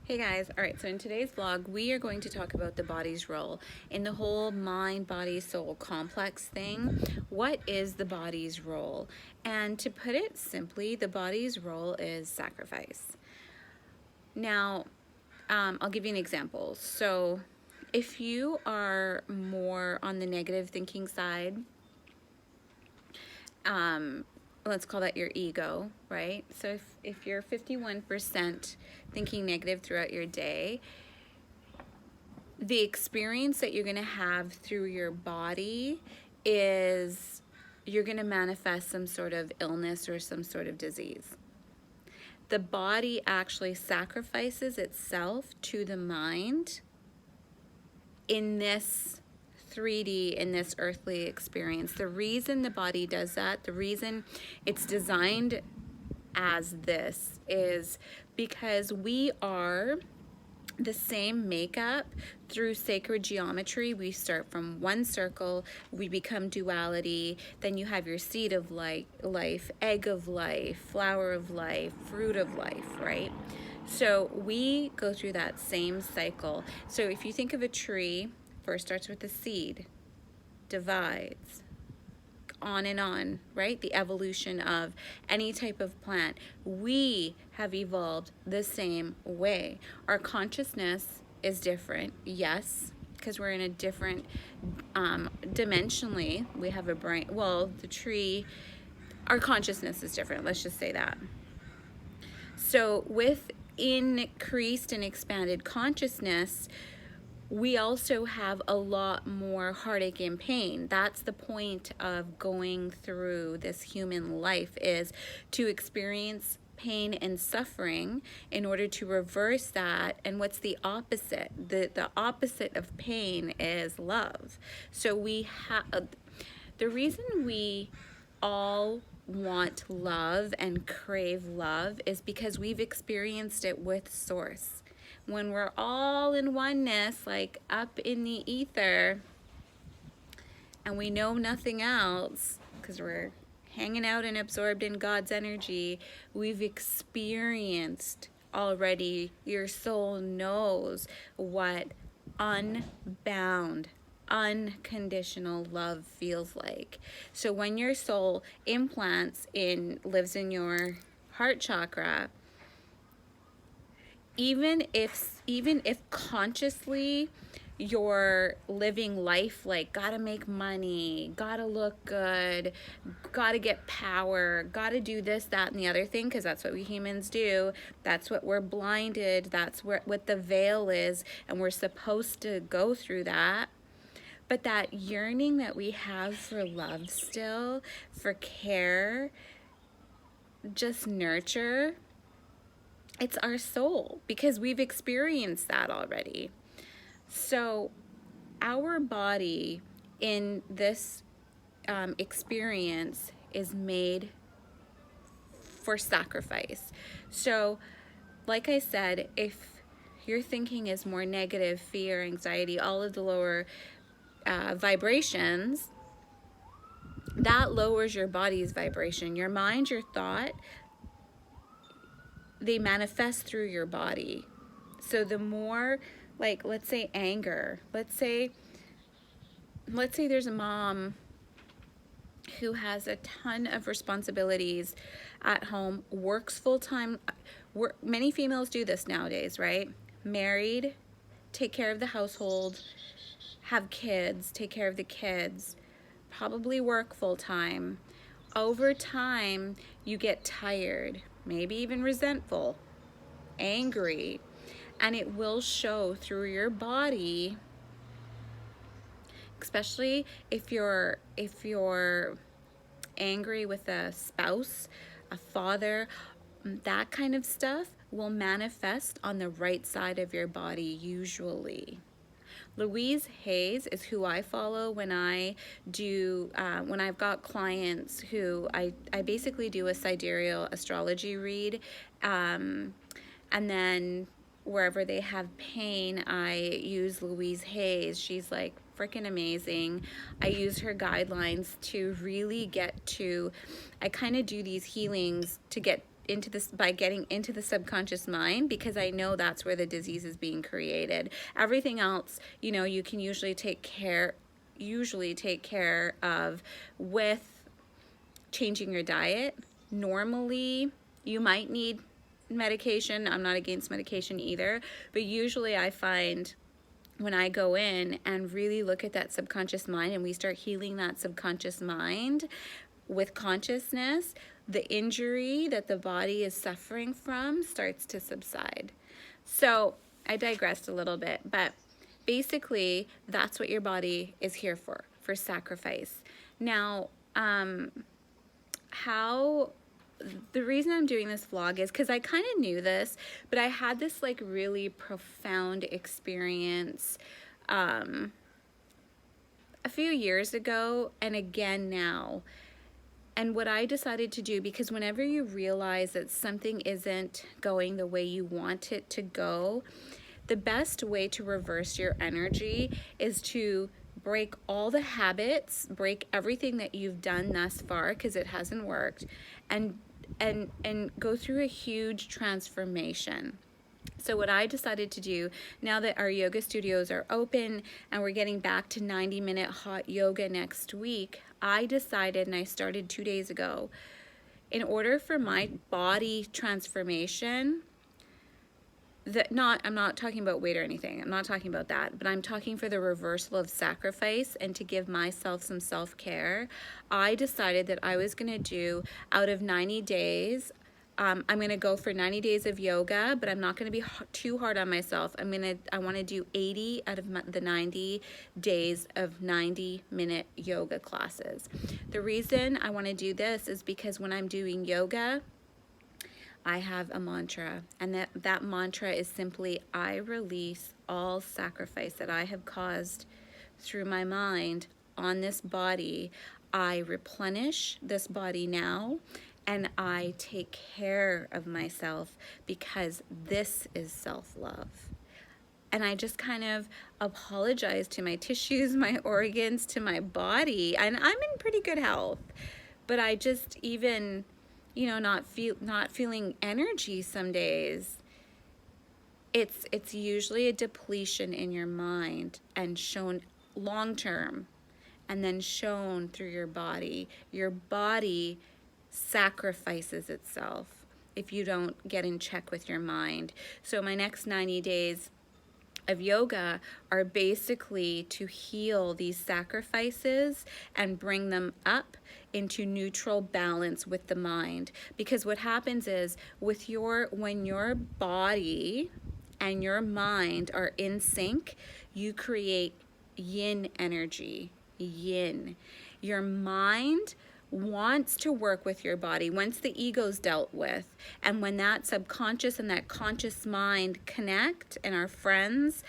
Hey guys, all right, so in today's vlog, we are going to talk about the body's role in the whole mind, body, soul complex thing. What is the body's role? And to put it simply, the body's role is sacrifice. Now, I'll give you an example. So if you are more on the negative thinking side, let's call that your ego, right? So if you're 51% thinking negative throughout your day, the experience that you're going to have through your body is you're going to manifest some sort of illness or some sort of disease. The body actually sacrifices itself to the mind in this 3D, in this earthly experience. The reason the body does that, the reason it's designed as this, is because we are the same makeup. Through sacred geometry, we start from one circle, we become duality, then you have your seed of life, egg of life, flower of life, fruit of life, right? So we go through that same cycle. So if you think of a tree, first starts with a seed, divides, on, right? The evolution of any type of plant. We have evolved the same way. Our consciousness is different, yes, because we're in a different, dimensionally, we have a brain. Well, the tree, our consciousness is different, let's just say that. So with increased and expanded consciousness, we also have a lot more heartache and pain. That's the point of going through this human life, is to experience pain and suffering in order to reverse that. And what's the opposite? The opposite of pain is love. So we have, the reason we all want love and crave love is because we've experienced it with Source. When we're all in oneness, like up in the ether, and we know nothing else because we're hanging out and absorbed in God's energy, we've experienced already. Your soul knows what unbound, unconditional love feels like. So when your soul lives in your heart chakra, even if consciously you're living life like gotta make money, gotta look good, gotta get power, gotta do this, that, and the other thing, because that's what we humans do, that's what we're blinded, that's what the veil is, and we're supposed to go through that. But that yearning that we have for love still, for care, just nurture, it's our soul, because we've experienced that already. So our body in this experience is made for sacrifice. So like I said, if your thinking is more negative, fear, anxiety, all of the lower vibrations, that lowers your body's vibration. Your mind, your thought, they manifest through your body. So the more, like, let's say anger, let's say there's a mom who has a ton of responsibilities at home, works full-time. Many females do this nowadays, right? Married, take care of the household, have kids, take care of the kids, probably work full-time. Over time, you get tired, maybe even resentful, angry, and it will show through your body, especially if you're angry with a spouse, a father. That kind of stuff will manifest on the right side of your body usually. Louise Hayes is who I follow when I do, when I've got clients who I basically do a sidereal astrology read, and then wherever they have pain, I use Louise Hayes. She's like freaking amazing. I use her guidelines to really get to, I kind of do these healings to get into this by getting into the subconscious mind, because I know that's where the disease is being created. Everything else, you know, you can usually take care of with changing your diet. Normally, you might need medication. I'm not against medication either, but usually I find when I go in and really look at that subconscious mind and we start healing that subconscious mind with consciousness, the injury that the body is suffering from starts to subside. So I digressed a little bit, but basically that's what your body is here for sacrifice. Now, the reason I'm doing this vlog is because I kind of knew this, but I had this like really profound experience a few years ago and again now. And what I decided to do, because whenever you realize that something isn't going the way you want it to go, the best way to reverse your energy is to break all the habits, break everything that you've done thus far because it hasn't worked, and go through a huge transformation. So what I decided to do, now that our yoga studios are open and we're getting back to 90-minute hot yoga next week, I decided, and I started 2 days ago, in order for my body transformation, I'm not talking about weight or anything. I'm not talking about that, but I'm talking for the reversal of sacrifice and to give myself some self-care. I decided that I was going to do, out of 90 days, I'm going to go for 90 days of yoga, but I'm not going to be too hard on myself. I want to do 80 out of the 90 days of 90-minute yoga classes. The reason I want to do this is because when I'm doing yoga, I have a mantra, and that mantra is simply, I release all sacrifice that I have caused through my mind on this body. I replenish this body now, and I take care of myself, because this is self-love. And I just kind of apologize to my tissues, my organs, to my body, and I'm in pretty good health, but I just even, you know, not feeling energy some days. It's usually a depletion in your mind, and shown long term, and then shown through your body. Your body sacrifices itself if you don't get in check with your mind. So my next 90 days of yoga are basically to heal these sacrifices and bring them up into neutral balance with the mind. Because what happens is, when your body and your mind are in sync, you create yin energy. Yin. Your mind wants to work with your body once the ego's dealt with, and when that subconscious and that conscious mind connect and are friends,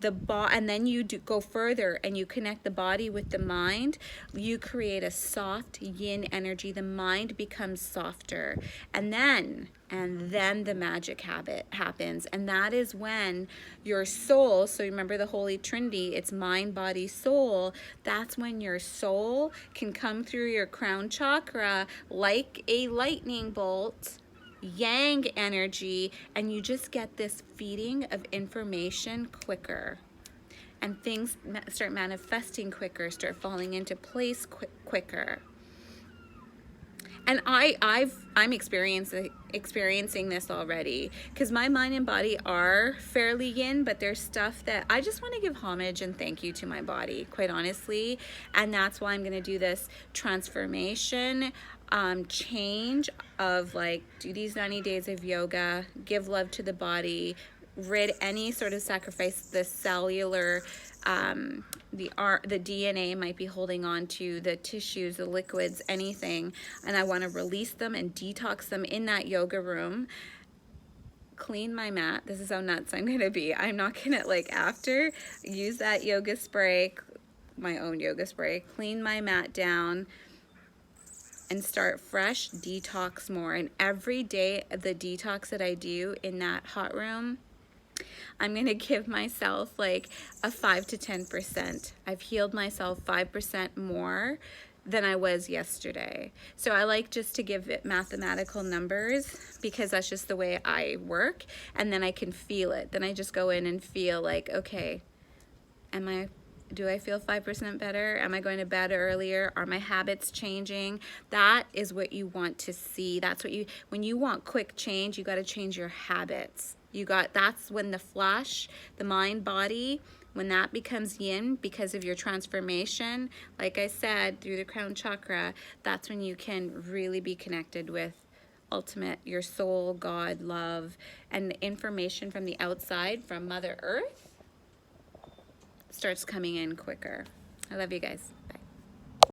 and then you go further and you connect the body with the mind, you create a soft yin energy. The mind becomes softer, and then the magic happens, and that is when your soul, so remember the Holy Trinity, it's mind, body, soul, that's when your soul can come through your crown chakra like a lightning bolt, yang energy, and you just get this feeding of information quicker, and things start manifesting quicker, start falling into place quicker. And I'm experiencing this already, because my mind and body are fairly yin, but there's stuff that I just want to give homage and thank you to my body, quite honestly. And that's why I'm going to do this transformation, change of like, do these 90 days of yoga, give love to the body, rid any sort of sacrifice, the cellular, the DNA might be holding on to, the tissues, the liquids, anything, and I want to release them and detox them in that yoga room. Clean my mat. This is how nuts I'm gonna be. I'm not gonna, like, after, use that yoga spray, my own yoga spray, clean my mat down and start fresh, detox more. And every day of the detox that I do in that hot room, I'm going to give myself like a 5 to 10%. I've healed myself 5% more than I was yesterday. So I like just to give it mathematical numbers because that's just the way I work, and then I can feel it. Then I just go in and feel like, okay, do I feel 5% better? Am I going to bed earlier? Are my habits changing? That is what you want to see. That's what when you want quick change, you got to change your habits. That's when the flesh, the mind, body, when that becomes yin because of your transformation, like I said, through the crown chakra, that's when you can really be connected with ultimate, your soul, God, love, and the information from the outside, from Mother Earth, starts coming in quicker. I love you guys.